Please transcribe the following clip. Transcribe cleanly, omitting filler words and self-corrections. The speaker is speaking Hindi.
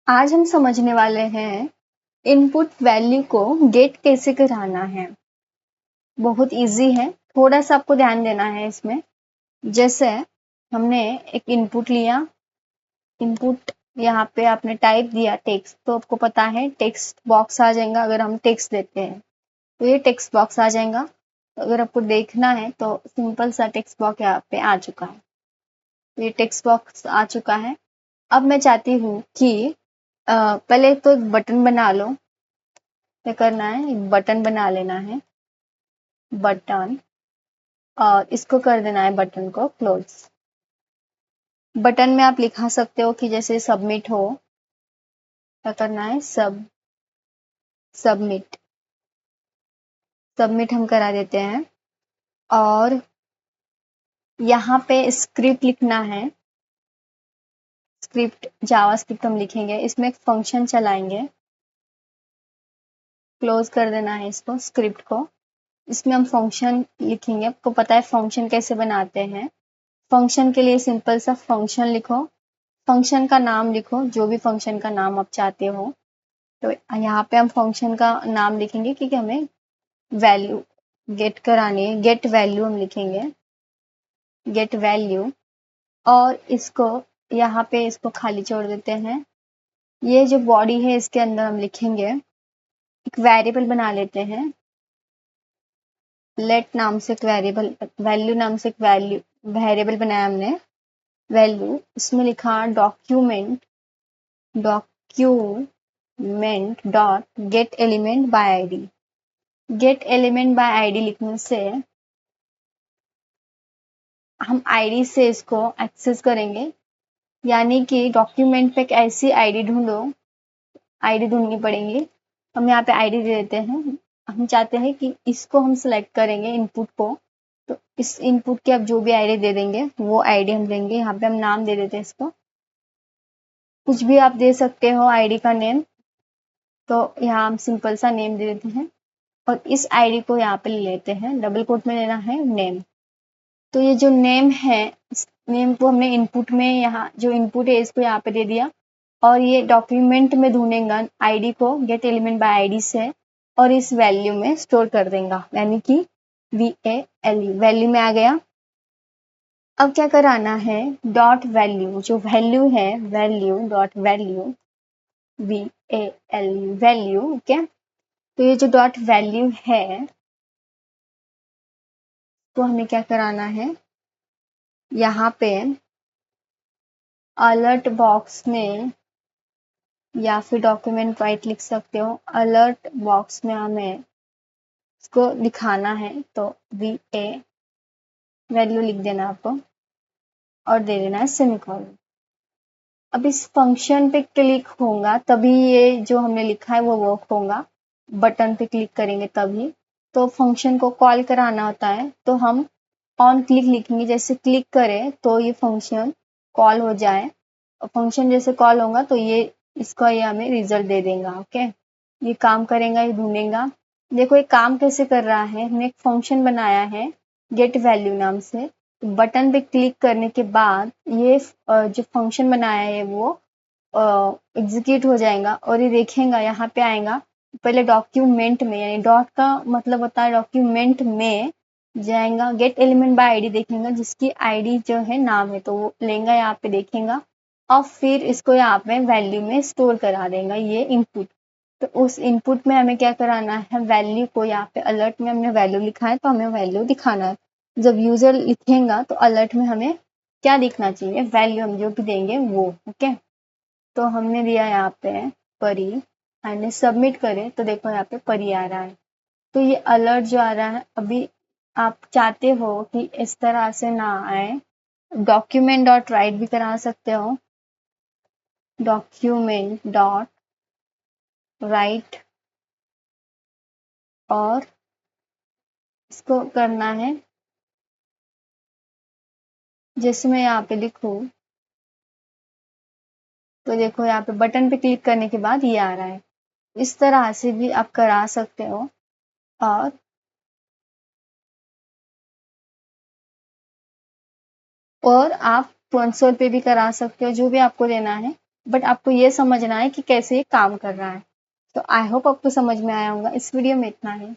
आज हम समझने वाले हैं इनपुट वैल्यू को गेट कैसे कराना है। बहुत इजी है, थोड़ा सा आपको ध्यान देना है इसमें। जैसे हमने एक इनपुट लिया, इनपुट यहाँ पे आपने टाइप दिया टेक्स्ट, तो आपको पता है टेक्स्ट बॉक्स आ जाएगा। अगर हम टेक्स्ट देते हैं तो ये टेक्स्ट बॉक्स आ जाएगा। अगर आपको देखना है तो सिंपल सा टेक्स्ट बॉक्स यहाँ पे आ चुका है। ये टेक्स्ट बॉक्स आ चुका है। अब मैं चाहती हूँ कि पहले तो एक बटन बना लो। क्या करना है, एक बटन बना लेना है, बटन, और इसको कर देना है बटन को क्लोज। बटन में आप लिखा सकते हो कि जैसे सबमिट हो, क्या करना है, सबमिट सबमिट हम करा देते हैं। और यहाँ पे स्क्रिप्ट लिखना है, स्क्रिप्ट जावा स्क्रिप्ट हम लिखेंगे, इसमें एक फंक्शन चलाएंगे। क्लोज कर देना है इसको, स्क्रिप्ट को। इसमें हम फंक्शन लिखेंगे। आपको पता है फंक्शन कैसे बनाते हैं। फंक्शन के लिए सिंपल सा फंक्शन लिखो, फंक्शन का नाम लिखो, जो भी फंक्शन का नाम आप चाहते हो। तो यहाँ पे हम फंक्शन का नाम लिखेंगे क्योंकि हमें वैल्यू गेट करानी है। गेट वैल्यू हम लिखेंगे, गेट वैल्यू। और इसको यहाँ पे इसको खाली छोड़ देते हैं। ये जो बॉडी है इसके अंदर हम लिखेंगे, एक वेरिएबल बना लेते हैं। लेट नाम से एक वेरिएबल, वैल्यू नाम से एक वैल्यू वेरिएबल बनाया हमने, वैल्यू। इसमें लिखा document dot gate element by ID. Gate element by ID लिखने से हम आईडी से इसको एक्सेस करेंगे। यानी कि डॉक्यूमेंट पे एक ऐसी आईडी ढूंढो, आईडी ढूंढनी पड़ेगी। हम यहाँ पे आईडी दे देते हैं। हम चाहते हैं कि इसको हम सिलेक्ट करेंगे इनपुट को, तो इस इनपुट के अब जो भी आईडी दे देंगे वो आईडी हम देंगे। यहाँ पे हम नाम दे देते हैं इसको, कुछ भी आप दे सकते हो आईडी का नेम। तो यहाँ हम सिंपल सा नेम दे देते हैं और इस आईडी को यहाँ पे ले लेते हैं, डबल कोट में लेना है नेम। तो ये जो नेम है, इस नेम को हमने इनपुट में, यहाँ जो इनपुट है इसको यहाँ पे दे दिया। और ये डॉक्यूमेंट में ढूंढेगा आईडी को गेट एलिमेंट बाय आईडी से, और इस वैल्यू में स्टोर कर देगा, यानी कि VALU वैल्यू में आ गया। अब क्या कराना है, डॉट वैल्यू, जो वैल्यू है value dot value VALU value, okay. तो ये जो डॉट वैल्यू है तो हमें क्या कराना है, यहाँ पे अलर्ट बॉक्स में या फिर डॉक्यूमेंट राइट लिख सकते हो। अलर्ट बॉक्स में हमें इसको दिखाना है, तो VA वैल्यू लिख देना आपको और दे देना है सेमीकोलन। अब इस फंक्शन पे क्लिक होगा तभी ये जो हमने लिखा है वो वर्क होगा। बटन पे क्लिक करेंगे तभी। तो फंक्शन को कॉल कराना होता है, तो हम ऑन क्लिक लिखेंगे। जैसे क्लिक करें तो ये फंक्शन कॉल हो जाए, और फंक्शन जैसे कॉल होगा तो ये इसका ये हमें रिजल्ट दे देगा, ओके। ये काम करेगा, ये ढूंढेगा। देखो ये काम कैसे कर रहा है, हमने एक फंक्शन बनाया है गेट वैल्यू नाम से। बटन पे क्लिक करने के बाद ये जो फंक्शन बनाया है वो एग्जीक्यूट हो जाएगा और ये देखेगा, यहाँ पे आएगा पहले डॉक्यूमेंट में, यानी डॉट का मतलब होता है डॉक्यूमेंट में जाएगा, गेट एलिमेंट बाय आईडी देखेगा, जिसकी आईडी जो है नाम है, तो वो लेगा, यहाँ पे देखेगा और फिर इसको यहाँ पे वैल्यू में स्टोर करा देगा ये इनपुट। तो उस इनपुट में हमें क्या कराना है, वैल्यू को यहाँ पे अलर्ट में हमने वैल्यू लिखा है तो हमें वैल्यू दिखाना है। जब यूजर लिखेगा तो अलर्ट में हमें क्या दिखना चाहिए, वैल्यू हम जो भी देंगे वो, ओके। तो हमने दिया यहाँ पे परी, एंड सबमिट करें तो देखो यहाँ पे परी आ रहा है। तो ये अलर्ट जो आ रहा है, अभी आप चाहते हो कि इस तरह से ना आए, डॉक्यूमेंट डॉट राइट भी करा सकते हो, डॉक्यूमेंट डॉट राइट, और इसको करना है जैसे मैं यहाँ पे लिखूं, तो देखो यहाँ पे बटन पे क्लिक करने के बाद ये आ रहा है। इस तरह से भी आप करा सकते हो, और आप कंसोल पे भी करा सकते हो, जो भी आपको देना है। बट आपको ये समझना है कि कैसे ये काम कर रहा है। तो आई होप आपको समझ में आया होगा। इस वीडियो में इतना ही।